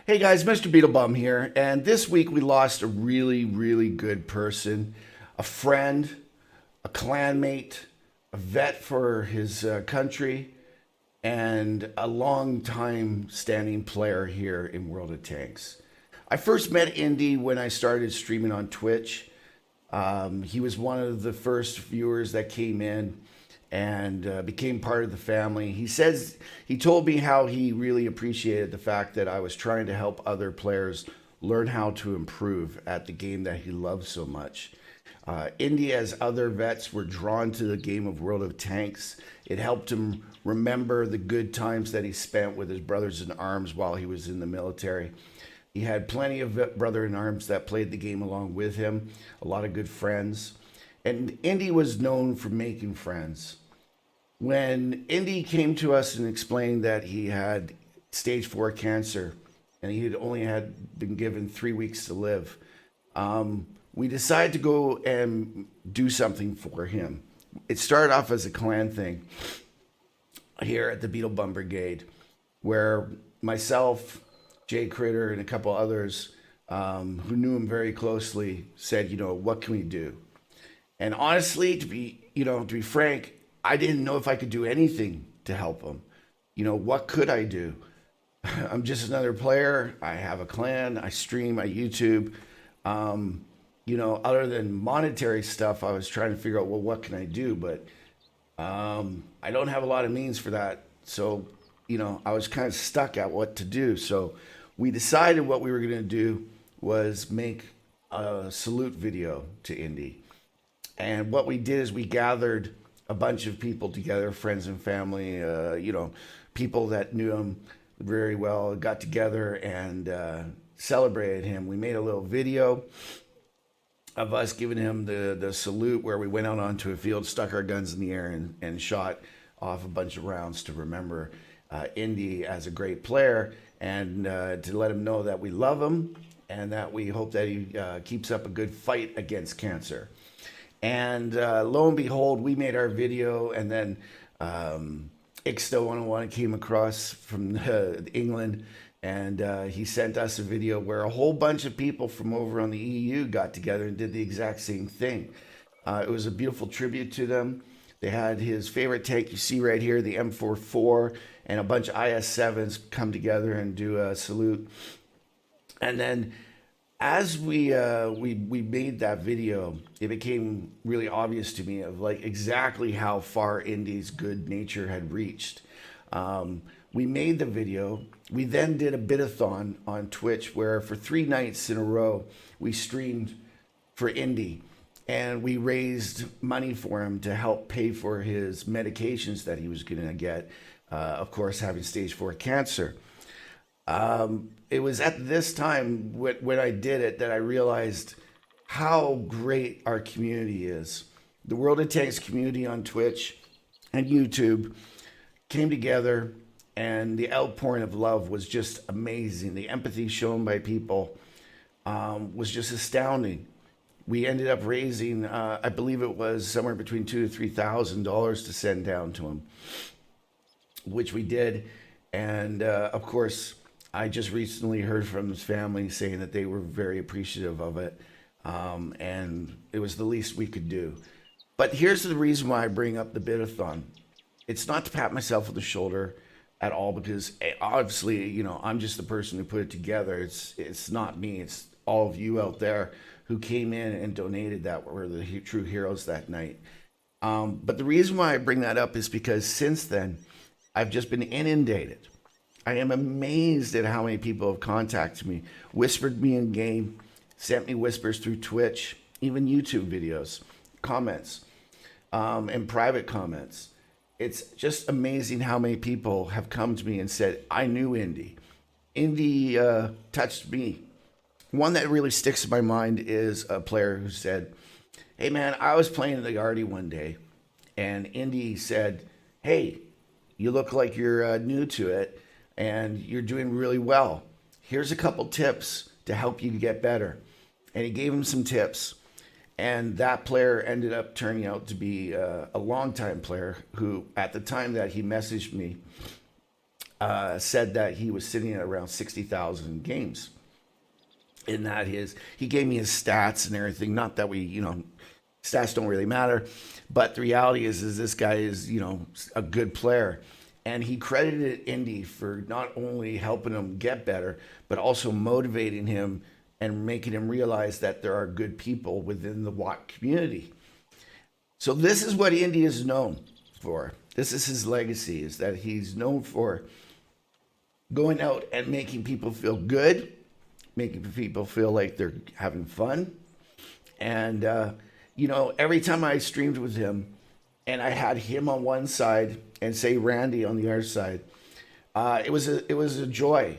Hey guys, Mr.BeetleBum here, and this week we lost a really good person, a friend, a clanmate, a vet for his country, and a long time standing player here in World of Tanks. I first met Indy when I started streaming on Twitch. He was one of the first viewers that came in and became part of the family. He told me how he really appreciated the fact that I was trying to help other players learn how to improve at the game that he loves so much. Indy, as other vets, were drawn to the game of World of Tanks. It helped him remember the good times that he spent with his brothers in arms while he was in the military. He had plenty of brother in arms that played the game along with him, a lot of good friends. And Indy was known for making friends. When Indy came to us and explained that he had stage 4 cancer and he had only had been given 3 weeks to live, we decided to go and do something for him. It started off as a clan thing here at the BeetleBum Brigade, where myself, Jay Critter, and a couple others who knew him very closely said, what can we do? And honestly, to be frank, I didn't know if I could do anything to help him. What could I do? I'm just another player. I have a clan. I stream. I YouTube. Other than monetary stuff, I was trying to figure out, well, what can I do? But I don't have a lot of means for that. So, I was kind of stuck at what to do. So we decided what we were going to do was make a salute video to Indy. And what we did is we gathered a bunch of people together, friends and family, people that knew him very well, got together and celebrated him. We made a little video of us giving him the salute where we went out onto a field, stuck our guns in the air and shot off a bunch of rounds to remember Indy as a great player and to let him know that we love him and that we hope that he keeps up a good fight against cancer. And lo and behold, we made our video, and then Ixto101 came across from England, and he sent us a video where a whole bunch of people from over on the EU got together and did the exact same thing. It was a beautiful tribute to them. They had his favorite tank you see right here, the M44, and a bunch of IS-7s come together and do a salute. And then as we made that video, it became really obvious to me of exactly how far Indy's good nature had reached. We made the video. We then did a bit-a-thon on Twitch where for 3 nights in a row, we streamed for Indy. And we raised money for him to help pay for his medications that he was going to get, of course, having stage 4 cancer. It was at this time when I did it that I realized how great our community is. The World of Tanks community on Twitch and YouTube came together, and the outpouring of love was just amazing. The empathy shown by people was just astounding. We ended up raising, I believe it was somewhere between $2,000 to $3,000 to send down to him, which we did. And of course, I just recently heard from his family saying that they were very appreciative of it, and it was the least we could do. But here's the reason why I bring up the bit-a-thon. It's not to pat myself on the shoulder at all, because obviously, I'm just the person who put it together. It's not me. It's all of you out there who came in and donated that were the true heroes that night. But the reason why I bring that up is because since then, I've just been inundated. I am amazed at how many people have contacted me, whispered me in game, sent me whispers through Twitch, even YouTube videos, comments, and private comments. It's just amazing how many people have come to me and said, I knew Indy. Indy touched me. One that really sticks in my mind is a player who said, hey man, I was playing the Artie one day, and Indy said, hey, you look like you're new to it, and you're doing really well. Here's a couple tips to help you get better. And he gave him some tips. And that player ended up turning out to be a longtime player who, at the time that he messaged me, said that he was sitting at around 60,000 games. In that he gave me his stats and everything. Not that stats don't really matter, but the reality is this guy is, a good player. And he credited Indy for not only helping him get better, but also motivating him and making him realize that there are good people within the WOT community. So this is what Indy is known for. This is his legacy, is that he's known for going out and making people feel good, making people feel like they're having fun. And, every time I streamed with him and I had him on one side and say Randy on the other side, it was a joy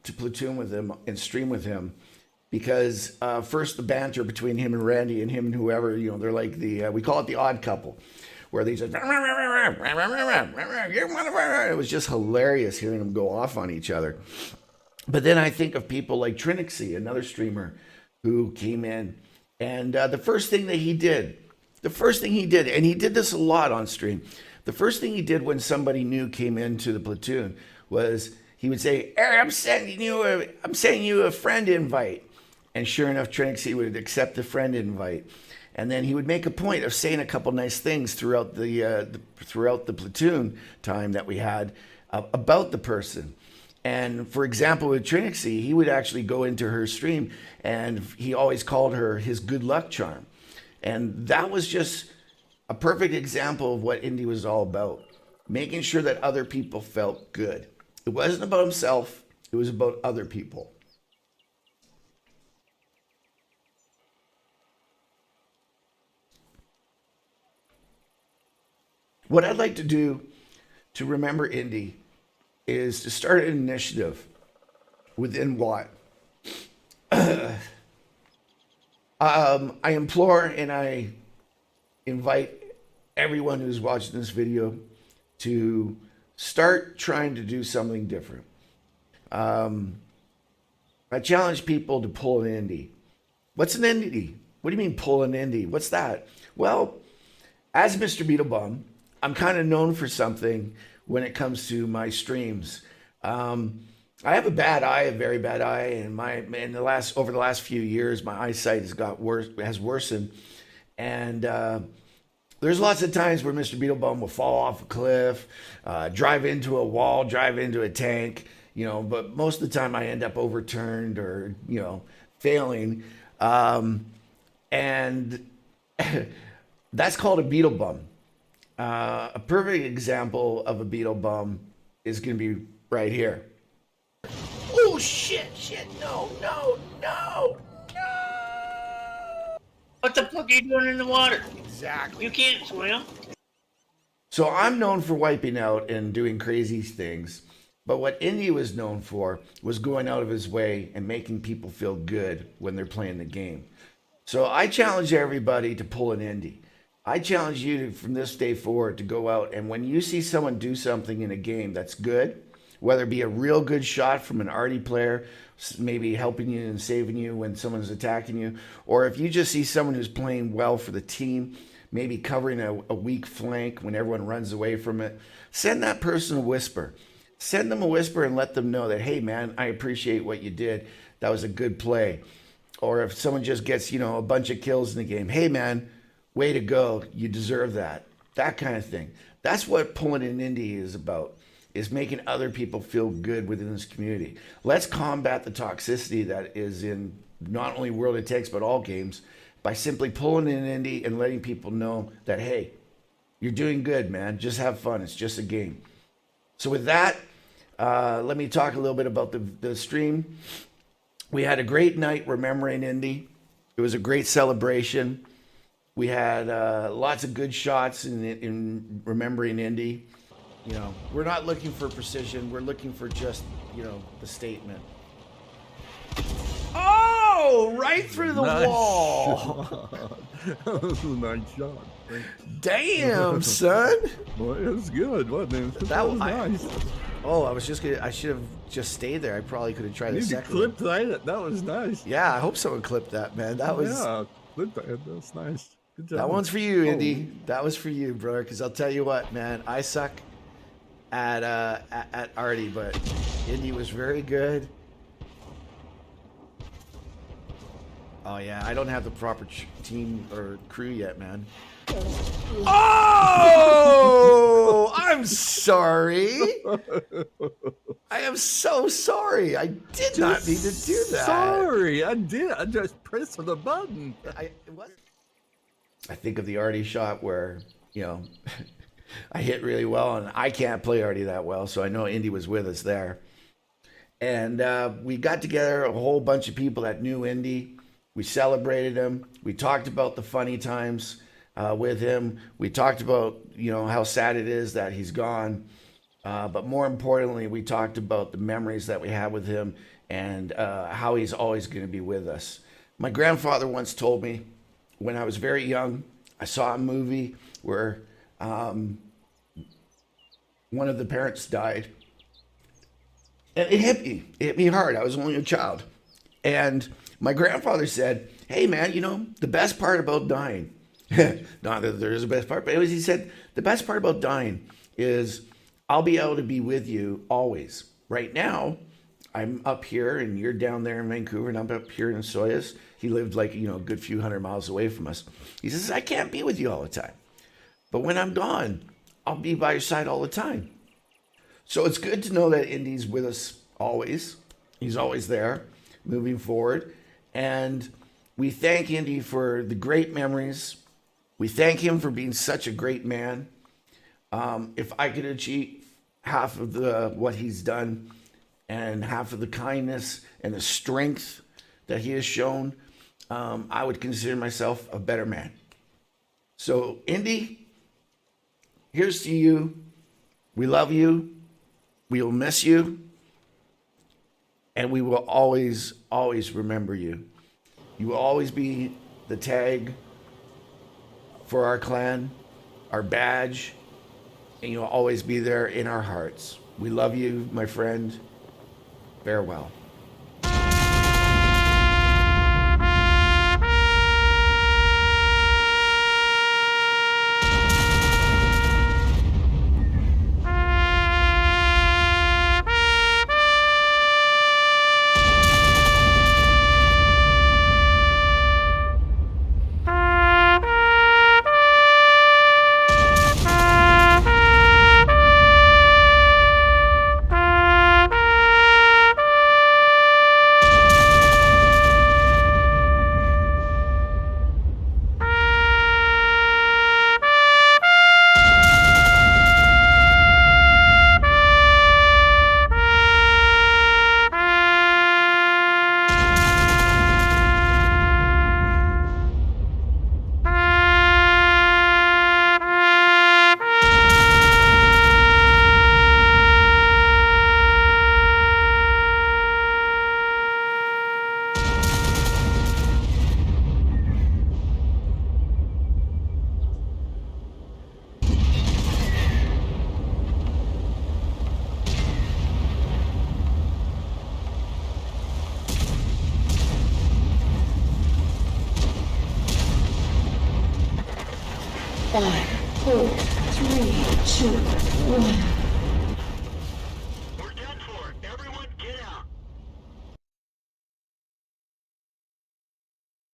to platoon with him and stream with him, because first the banter between him and Randy and him and whoever, they're like we call it the odd couple, where they just, it was just hilarious hearing them go off on each other. But then I think of people like Trinixie, another streamer who came in, and the first thing he did, and he did this a lot on stream, the first thing he did when somebody new came into the platoon was he would say, "Hey, I'm sending you a friend invite." And sure enough, Trinixie would accept the friend invite. And then he would make a point of saying a couple nice things throughout the platoon time that we had about the person. And for example, with Trinixie, he would actually go into her stream and he always called her his good luck charm. And that was just a perfect example of what Indy was all about, making sure that other people felt good. It wasn't about himself, it was about other people. What I'd like to do to remember Indy is to start an initiative within WOT. I implore and I invite everyone who's watching this video to start trying to do something different. I challenge people to pull an Indy. What's an Indy? What do you mean pull an Indy? What's that? Well, as Mr.BeetleBum, I'm kind of known for something when it comes to my streams. I have a bad eye, a very bad eye, and over the last few years, my eyesight has worsened, and there's lots of times where Mr.BeetleBum will fall off a cliff, drive into a wall, drive into a tank, but most of the time I end up overturned or failing, and that's called a BeetleBum. A perfect example of a BeetleBum is going to be right here. Oh, shit, no. What the fuck are you doing in the water? Exactly. You can't swim. So I'm known for wiping out and doing crazy things, but what Indy was known for was going out of his way and making people feel good when they're playing the game. So I challenge everybody to pull an Indy. I challenge you to, from this day forward, to go out and when you see someone do something in a game that's good, whether it be a real good shot from an arty player, maybe helping you and saving you when someone's attacking you, or if you just see someone who's playing well for the team, maybe covering a weak flank when everyone runs away from it, send that person a whisper. Send them a whisper and let them know that, hey, man, I appreciate what you did. That was a good play. Or if someone just gets, a bunch of kills in the game, hey, man, way to go. You deserve that. That kind of thing. That's what pulling an Indy is about, is making other people feel good within this community. Let's combat the toxicity that is in not only World of Tanks, but all games, by simply pulling an Indy and letting people know that, hey, you're doing good, man. Just have fun. It's just a game. So with that, let me talk a little bit about the stream. We had a great night remembering Indy. It was a great celebration. We had lots of good shots in remembering Indy. We're not looking for precision. We're looking for just, the statement. Oh, right through the wall. That was a nice shot. Damn, son. Well, it was good, wasn't it? That was nice. I should have just stayed there. I probably could have tried a You second. clipped that. That was nice. Yeah, I hope someone clipped that, man. That was. Yeah, clipped that. That was nice. Good job. That one's for you, Indy. That was for you, brother. Because I'll tell you what, man, I suck at Artie, but Indy was very good. Oh yeah, I don't have the proper team or crew yet, man. Oh, I'm sorry. I am so sorry. I did not mean to do that. Sorry, I did. I just pressed the button. I think of the Artie shot where, you know, I hit really well, and I can't play Artie that well, so I know Indy was with us there. And we got together a whole bunch of people that knew Indy. We celebrated him. We talked about the funny times with him. We talked about, you know, how sad it is that he's gone. But more importantly, we talked about the memories that we had with him and how he's always going to be with us. My grandfather once told me when I was very young, I saw a movie where one of the parents died. And it hit me. It hit me hard. I was only a child. And my grandfather said, hey, man, you know, the best part about dying, not that there is a best part, but he said, the best part about dying is I'll be able to be with you always. Right now, I'm up here and you're down there in Vancouver and I'm up here in Soyuz. He lived like, you know, a good few hundred miles away from us. He says, I can't be with you all the time. But when I'm gone, I'll be by your side all the time. So it's good to know that Indy's with us always. He's always there, moving forward. And we thank Indy for the great memories. We thank him for being such a great man. If I could achieve half of what he's done and half of the kindness and the strength that he has shown, I would consider myself a better man. So, Indy, here's to you. We love you. We will miss you. And we will always, always remember you. You will always be the tag for our clan, our badge, and you'll always be there in our hearts. We love you, my friend. Farewell. Five, four, three, two, one.